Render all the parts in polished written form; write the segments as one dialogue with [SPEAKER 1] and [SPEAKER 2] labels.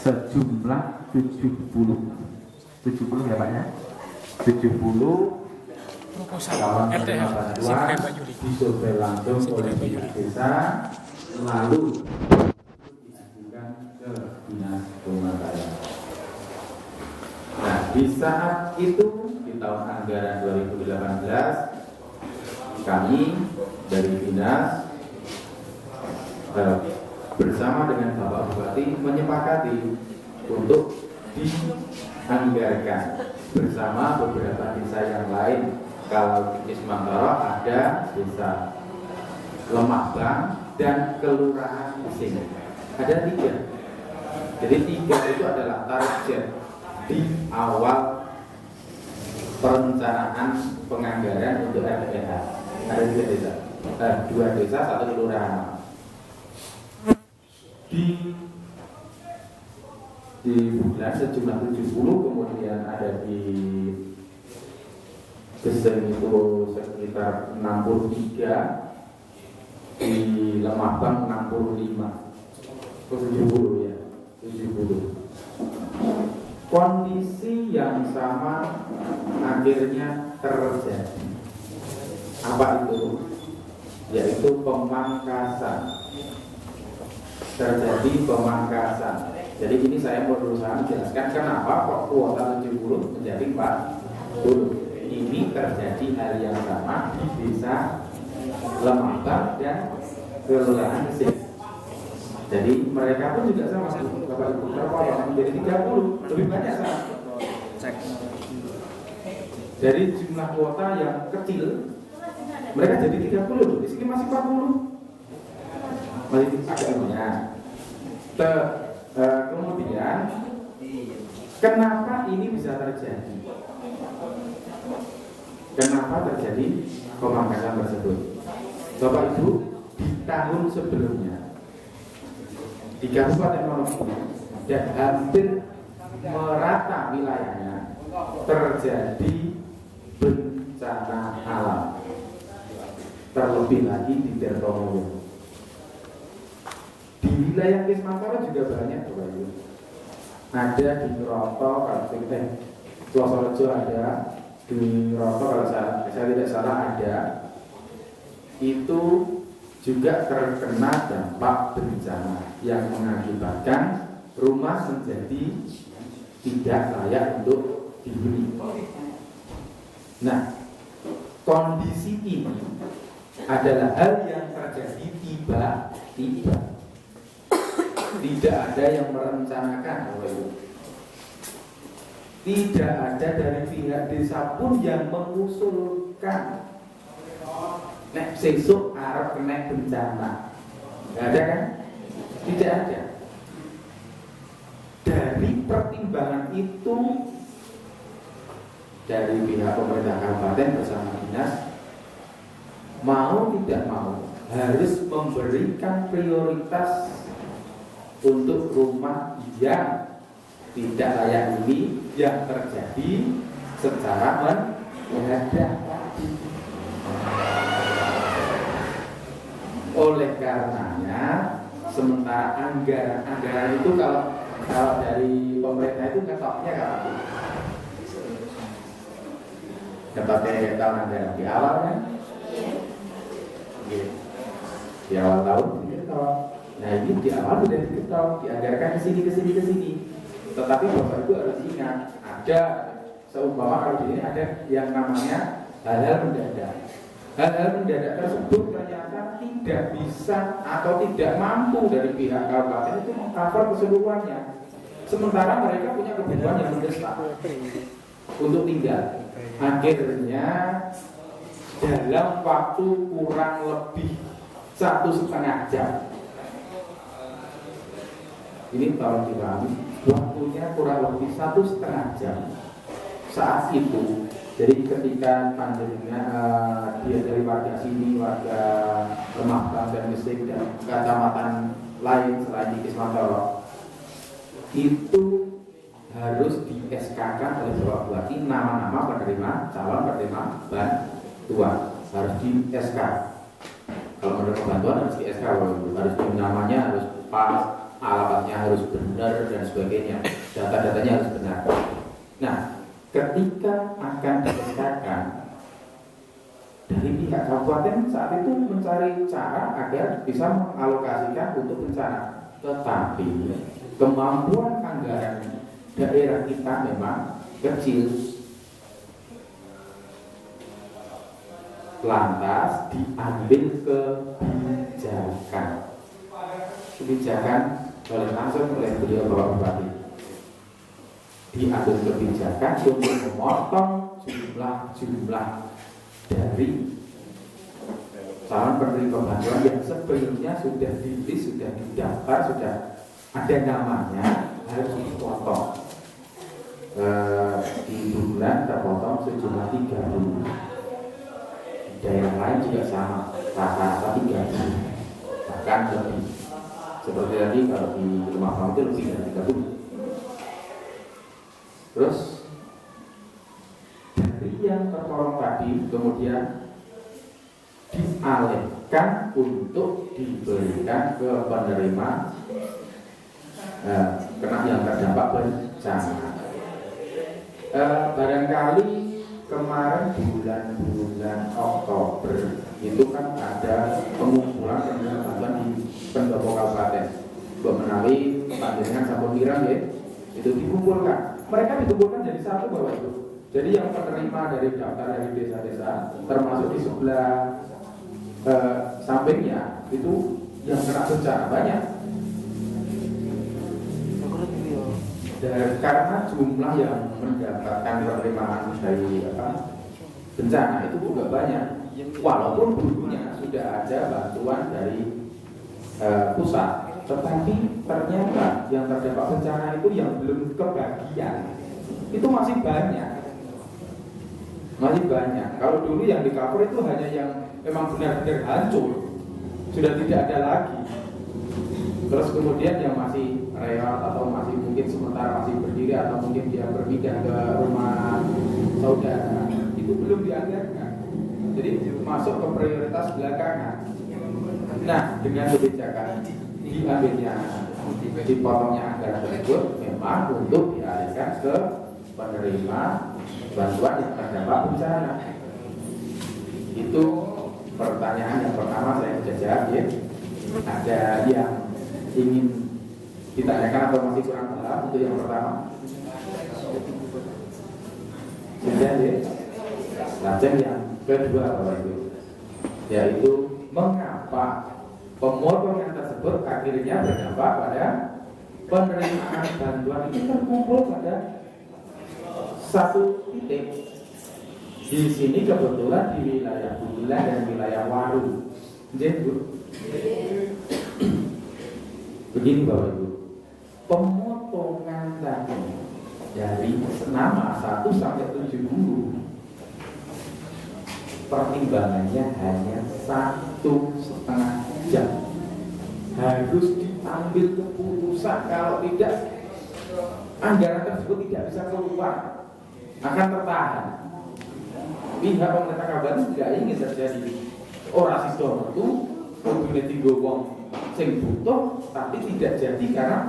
[SPEAKER 1] sejumlah 70 ya Pak ya, 70 calon penerima bantuan disurvei langsung oleh dinas desa, lalu diajukan ke dinas rumah tangga. Nah, di saat itu di tahun anggaran 2018 kami dari dinas bersama dengan Bapak Bupati menyepakati untuk dianggarkan bersama beberapa desa yang lain. Kalau di Ismantoro ada desa Lemahbang dan Kelurahan Bising, ada 3. Jadi 3 itu adalah target di awal perencanaan penganggaran untuk RPH. Ada 3 desa, 2 desa, 1 kelurahan. Di bulan sejumlah 70, kemudian ada di Geseng itu sekitar 63, di Lemahbang 65, 70 ya, 70. Kondisi yang sama akhirnya terjadi. Apa itu? Yaitu pemangkasan. Terjadi pemangkasan. Jadi ini saya berusaha menjelaskan kenapa kok kuota 70 menjadi 40. Ini terjadi hal yang sama di desa Lemahbang dan Kelurahan Geseng. Jadi mereka pun juga sama, Bapak Ibu, terpotong menjadi 30, lebih banyak sama. Dari jumlah kuota yang kecil, mereka jadi 30, di sini masih 40. Masih agak banyak. Kemudian kenapa ini bisa terjadi? Kenapa terjadi pemangkasan tersebut? Bapak Ibu, di tahun sebelumnya di Kabupaten Wonogiri dan hampir merata wilayahnya terjadi bencana alam. Terlebih lagi di Tirtonulung. Di wilayah Ismantoro juga banyak Bapak Ibu. Ada di Roto, Plosorejo ada, di Roto kalau saya tidak salah ada. Itu juga terkena dampak bencana yang mengakibatkan rumah menjadi tidak layak untuk dihuni. Nah, kondisi ini adalah hal yang terjadi tiba-tiba. Tidak ada yang merencanakan. Tidak ada dari pihak desa pun yang mengusulkan. Nek sesuk arep kena bencana. Tidak ada kan? Tidak ada. Dari pertimbangan itu, dari pihak pemerintah kabupaten bersama dinas, mau tidak mau harus memberikan prioritas untuk rumah yang tidak layak huni yang terjadi secara mendadak. Oleh karenanya, sementara anggaran itu kalau dari pemerintah itu ketoknya kalau ketoknya tahun anggaran di awal kan, di awal tahun diketok. Nah ini di awal sudah diketok, dianggarkan ke sini. Tetapi Bapak Ibu harus ingat, ada seumpama kalau di sini ada yang namanya hal-hal mendadak. Hal-hal mendadak tersebut ternyata tidak bisa atau tidak mampu dari pihak kabupaten itu mengcover keseluruhannya. Sementara mereka punya kebutuhan yang mendesak untuk tinggal. Akhirnya dalam waktu kurang lebih 1,5 jam. Ini tolong dipahami, waktunya kurang lebih 1,5 jam. Saat itu, jadi ketika pandeminya dia dari warga sini, warga Lemahbang dan Geseng dan kecamatan lain selain di Ismantoro, itu harus di-SK-kan oleh Bapak Bupati nama-nama calon penerima bantuan, harus di-SK. Kalau menerima bantuan harus di-SK, harus namanya harus pas, alamatnya harus benar dan sebagainya, data-datanya harus benar. Nah, ketika akan dipecahkan dari pihak kabupaten saat itu mencari cara agar bisa mengalokasikan untuk bencana, tetapi kemampuan anggaran daerah kita memang kecil. Lantas diambil kebijakan langsung oleh beliau Bapak Bupati, diambil kebijakan untuk memotong jumlah dari calon penerima bantuan yang sebelumnya sudah di-list, sudah didaftar, sudah ada namanya, harus dipotong. Di bulan terpotong sejumlah 3.000. Daerah lain juga sama, rata-rata 3.000, bahkan lebih. Seperti tadi kalau di rumah kamu itu lebih dari 30. Terus dari yang tertolong tadi kemudian dialihkan untuk diberikan ke penerima kena yang terdampak bencana. Barangkali kemarin bulan Oktober itu kan ada pengumpulan penerima bantuan di pendopo kabupaten menawi panjenengan sampun kirang ya, itu dikumpulkan. Mereka dikumpulkan jadi satu Bapak Ibu. Jadi yang penerima dari daftar dari desa-desa termasuk di sebelah sampingnya itu yang kena bencana banyak. Karena jumlah yang mendapatkan penerimaan dari bencana itu juga banyak. Walaupun dulunya sudah ada bantuan dari pusat, tetapi ternyata yang terdampak bencana itu yang belum kebagian itu masih banyak. Kalau dulu yang di cover itu hanya yang memang benar-benar hancur, sudah tidak ada lagi. Terus kemudian yang masih real atau masih mungkin sementara masih berdiri atau mungkin dia berpindah ke rumah saudara itu belum dianggarkan. Jadi masuk ke prioritas belakangan. Nah, dengan kebijakan diambilnya dipotongnya anggaran tersebut memang untuk dialihkan ke penerima bantuan yang terdampak bencana. Itu pertanyaan yang pertama saya jawab ya. Ada yang ingin ditanyakan atau masih kurang paham untuk yang pertama? Sudah ya. Lanjut yang kedua Bapak Ibu, yaitu mengapa pemotongan tersebut akhirnya berdampak pada penerimaan bantuan itu terkumpul pada satu titik. Di sini kebetulan di wilayah Bulan dan wilayah Waru. Jadi Bu, begini Bapak Ibu, pemotongan tadi dari nama 1 sampai 7 guru pertimbangannya hanya 1,5 jam. Harus diambil keputusan, kalau tidak anggaran tersebut tidak bisa keluar, akan tertahan. Pihak pemerintah kabupaten tidak ingin terjadi orasi itu kudune tinggo wong sing butuh tapi tidak jadi karena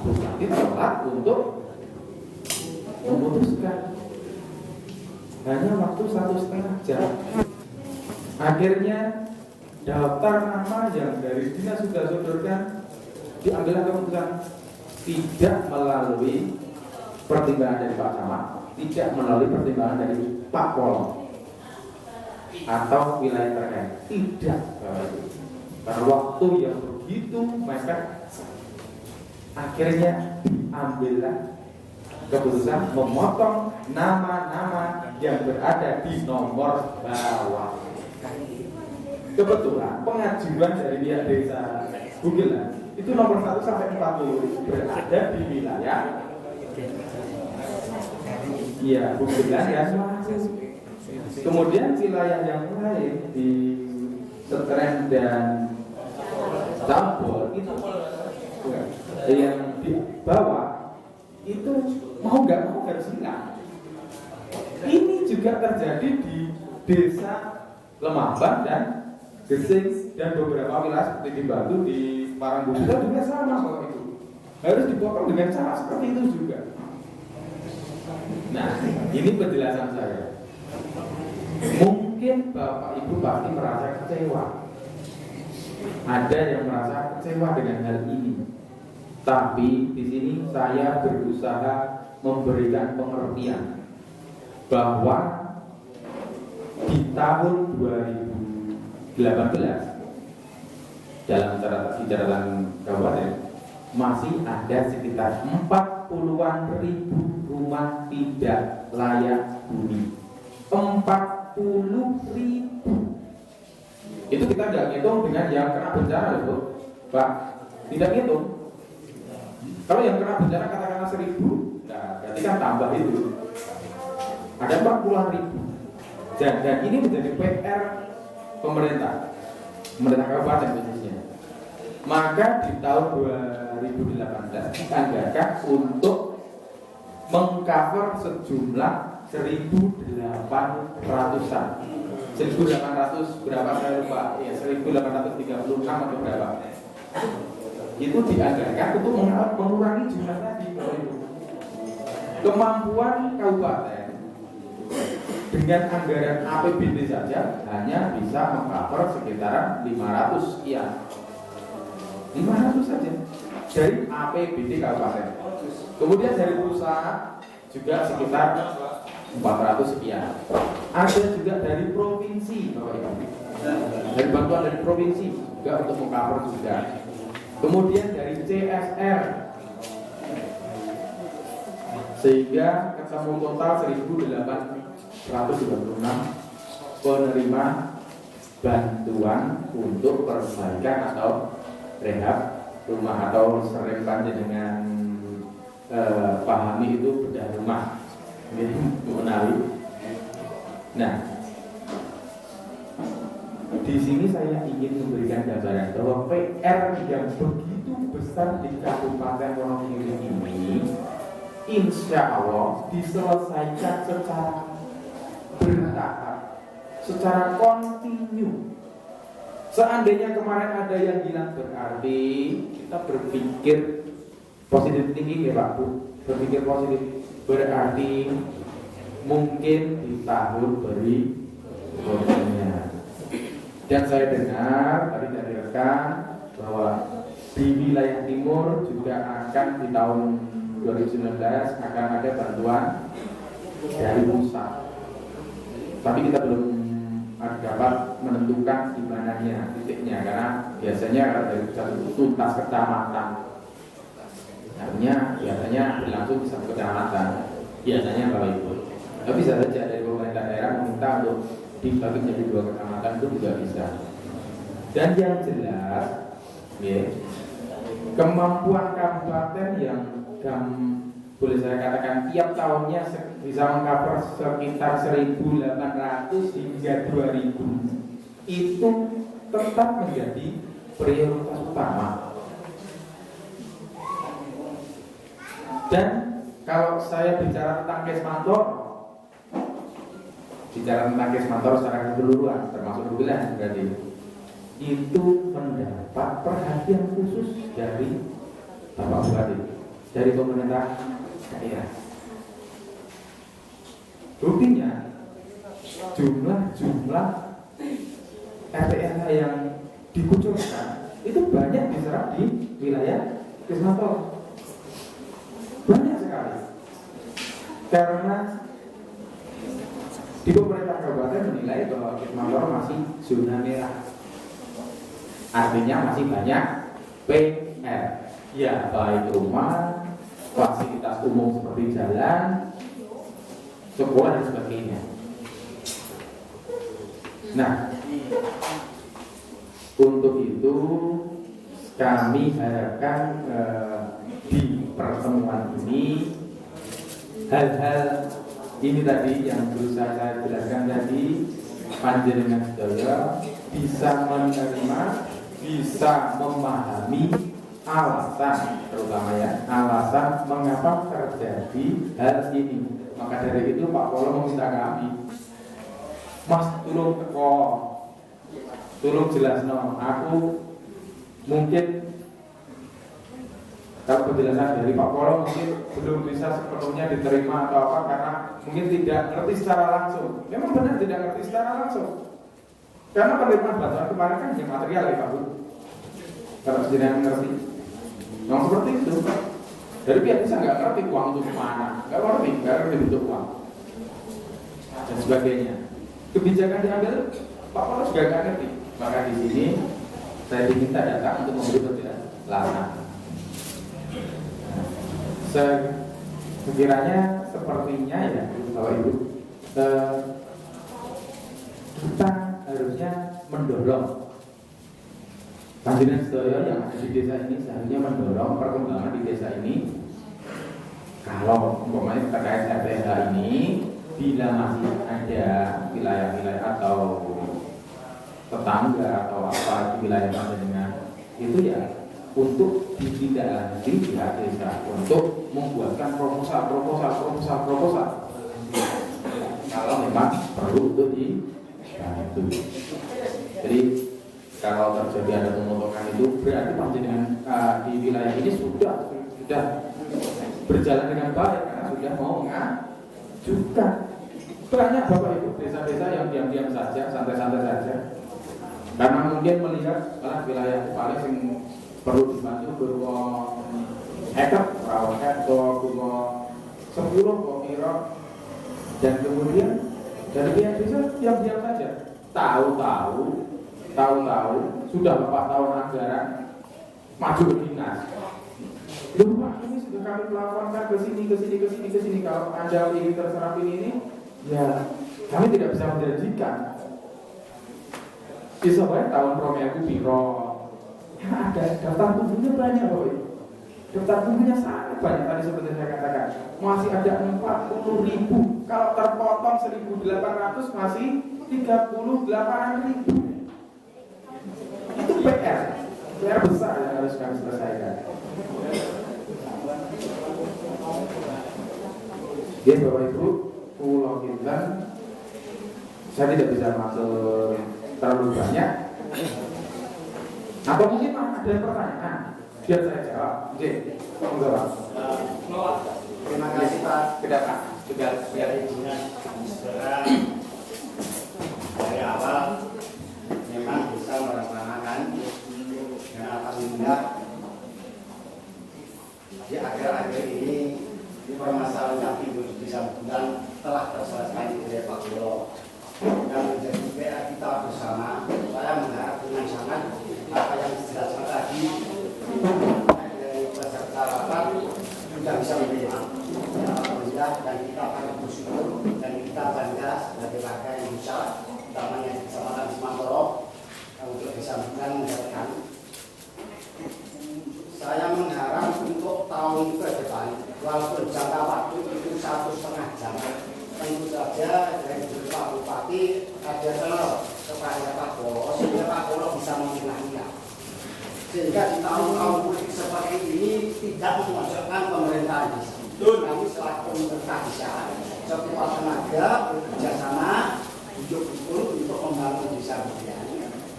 [SPEAKER 1] Bupati telat untuk memutuskan. Hanya waktu 1,5 jam. Akhirnya daftar nama yang dari dinas sudah sodorkan diambil keputusan tidak melalui pertimbangan dari Pak Camat, tidak melalui pertimbangan dari Pak Polong atau wilayah terkait, tidak. Karena waktu yang begitu mepet, akhirnya ambillah keputusan memotong nama-nama yang berada di nomor bawah. Kebetulan pengajuan dari pihak desa Bugelan itu nomor 1 sampai 40 berada di wilayah Bugelan ya. Kemudian wilayah yang lain di Setren dan Tambol itu yang di bawah itu mau nggak mau harus hilang. Ini juga terjadi di desa Lemambang dan Gesing dan beberapa wilayah seperti di Batu, di Parangbuta juga sama Bapak Ibu. harus dipotong dengan cara seperti itu juga. Nah, ini penjelasan saya. Mungkin Bapak Ibu pasti merasa kecewa. Ada yang merasa kecewa dengan hal ini. Tapi di sini saya berusaha memberikan pengertian bahwa di tahun 2018 dalam catatan kabupaten masih ada sekitar 40-an ribu rumah tidak layak huni. 40 ribu. Itu kita nggak ngitung dengan yang kena bencana loh, Pak. Tidak ngitung. Kalau yang kena bencana katakanlah 1000, nah berarti kan tambah itu. Ada 40-an ribu. Dan ini menjadi PR pemerintah kabupaten khususnya. Maka di tahun 2018 dianggarkan untuk mengcover sejumlah 1.800-an. 1.800 berapa saya lupa, ya 1.836 atau berapa. Itu dianggarkan untuk mengurangi jumlah tadi. Kemampuan kabupaten dengan anggaran APBD saja hanya bisa mengcover sekitaran 500 sekian. 500 saja dari APBD kabupaten. Kemudian dari pusat juga sekitar 400 sekian. Ada juga dari provinsi, Bapak Ibu. Dari bantuan dari provinsi juga untuk mengcover juga. Kemudian dari CSR sehingga ketemu total 1.836 penerima bantuan untuk perbaikan atau rehab rumah atau sering panjenengan pahami itu bedah rumah. Ini mengenali. Nah, di sini saya ingin memberikan gambaran bahwa PR yang begitu besar di Kabupaten Wonogiri ini, insya Allah diselesaikan secara bertahap, secara kontinu. Seandainya kemarin ada yang bilang berarti kita berpikir positif tinggi ya Pak Bu, berpikir positif berarti mungkin di tahun berikutnya. Dan saya dengar tadi dari rekan bahwa di wilayah timur juga akan di tahun 2019 akan ada bantuan dari pusat. Tapi kita belum dapat menentukan di mananya titiknya karena biasanya dari pusat itu tuntas kecamatan. Artinya biasanya berlangsung di satu kecamatan. Biasanya Bapak Ibu. Tapi bisa saja dari pemerintah daerah meminta untuk dibagi menjadi 2 kecamatan itu juga bisa. Dan yang jelas, ya, kemampuan kabupaten yang boleh saya katakan tiap tahunnya bisa mengcover sekitar 1.800 hingga 2.000 itu tetap menjadi prioritas utama. Dan kalau saya bicara tentang Kesmantoro, secara keseluruhan termasuk wilayah berarti itu mendapat perhatian khusus dari Bapak Bupati, dari pemerintah daerah. Buktinya jumlah RT/RW yang dikucurkan itu banyak diserap di wilayah Kesmantoro. Banyak sekali. Karena di pemerintah kabupaten menilai bahwa Kesmantoro masih zona merah. Artinya masih banyak PR. Ya, baik rumah, fasilitas umum seperti jalan, sekolah dan sebagainya. Nah, untuk itu kami harapkan di pertemuan ini hal-hal ini tadi yang berusaha saya jelaskan tadi, panjenengan saudara bisa menerima, bisa memahami alasan, terutama ya alasan mengapa terjadi hal ini. Maka dari itu Pak Polo meminta kami, Mas tolong jelas no, aku mungkin Kalau penjelasan dari Pak Polo mungkin belum bisa sepenuhnya diterima atau apa karena mungkin tidak ngerti secara langsung. Memang benar tidak ngerti secara langsung. Karena penerimaan bantuan kemarin kan yang material ya Pak Bu. Kalau tidak mengerti, memang seperti itu. Dari pihak bisa nggak ngerti uang itu kemana, nggak ngerti bentuk uang dan sebagainya. Kebijakan diambil Pak Polo juga nggak ngerti. Maka di sini saya diminta datang untuk memberi penjelasan. Sekiranya sepertinya ya Bapak Ibu, kita harusnya mendorong panjenengan sedaya yang ada di desa ini seharusnya mendorong perkembangan di desa ini. Kalau umpamanya terkait RPH ini, bila masih ada wilayah-wilayah atau tetangga atau apa di wilayah panjenengan itu ya untuk ditindaklanjuti pihak desa untuk membuatkan proposal kalau memang perlu untuk dibantu. Jadi kalau terjadi ada pemotongan itu berarti panjenengan di wilayah ini sudah berjalan dengan baik karena sudah mau mengajukan. Banyak Bapak Ibu desa-desa yang diam-diam saja, santai-santai saja karena mungkin melihat wilayah paling yang perlu dibantu berupa hektar, perahu hektar, berupa 10 kira dan kemudian dari pihak desa diam-diam saja. Tahu-tahu sudah 4 tahun anggaran maju ke dinas. Loh Pak, ini sudah kami pelaporkan ke sini. Kalau Anda ingin terserap ini, ya kami tidak bisa menjanjikan. Bisa banyak tahun promeku biro. Ya ada daftar tunggunya banyak Bapak Ibu. Daftar tunggunya sangat banyak tadi seperti saya katakan. Masih ada 40.000. Kalau terpotong 1.800 masih 38.000. Itu PR besar yang harus kami selesaikan. Ya Bapak Ibu, Pulau Kintan, saya tidak bisa masuk terlalu banyak. Atau mungkin ada pertanyaan, biar saya jawab. Oke, menjawab.
[SPEAKER 2] Terima kasih Pak.
[SPEAKER 1] Kedatangan
[SPEAKER 2] Juga biar izinnya dari awal memang bisa melaksanakan dan alhamdulillah di akhir-akhir ini di permasalahan yang timbul di Sambutan telah terselesaikan oleh Pak Guru dan menjadi PR kita bersama. Saya mengharap dengan sangat apa yang dijelaskan tadi dari peserta rapat sudah bisa menerima. Alhamdulillah dan kita akan bersyukur dan kita bangga sebagai warga yang bisa utamanya di Kecamatan Semantoro untuk disambungkan mendapatkan. Saya mengharap untuk tahun ke depan walaupun jangka waktu itu 1,5 jam tentu saja dari Pak Bupati ada tenor kepada Pak Bolo sehingga Pak Bolo bisa memilahnya sehingga di tahun-tahun politik seperti ini tidak memasukkan pemerintahan desa. Kami selaku pemerintah desa sekuat tenaga bekerja sama betul-betul untuk membangun desa bagian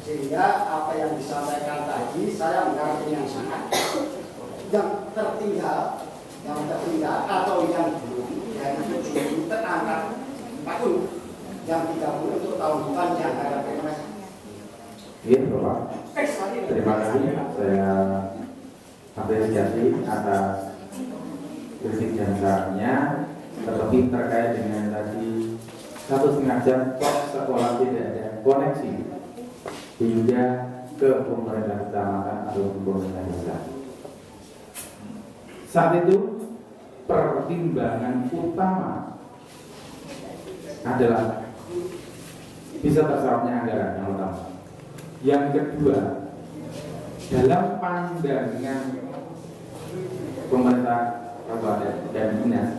[SPEAKER 2] sehingga apa yang disampaikan tadi saya menghargai yang sangat yang tertinggal atau yang belum yang 7 terangkat 40 yang 30 untuk tahun depan yang ada PMS.
[SPEAKER 1] Iya Bapak, terima kasih. Saya apresiasi atas kritik dan sarannya, terlebih terkait dengan tadi 1,5 jam kok sekolah tidak ada koneksi hingga ke pemerintah kecamatan atau pemerintah desa. Saat itu pertimbangan utama adalah bisa terserapnya anggaran yang utama. Yang kedua, dalam pandangan pemerintah kabupaten dan dinas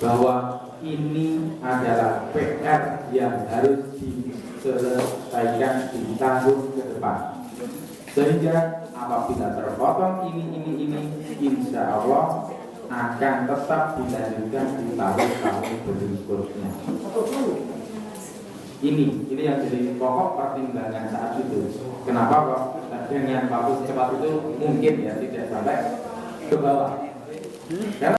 [SPEAKER 1] bahwa ini adalah PR yang harus diselesaikan di tahun ke depan. Sehingga apabila terpotong ini, insya Allah akan tetap dilanjutkan di tahun-tahun berikutnya. Ini yang jadi pokok pertimbangan saat itu. Kenapa kok dengan bagus cepat itu mungkin ya tidak sampai ke bawah. Karena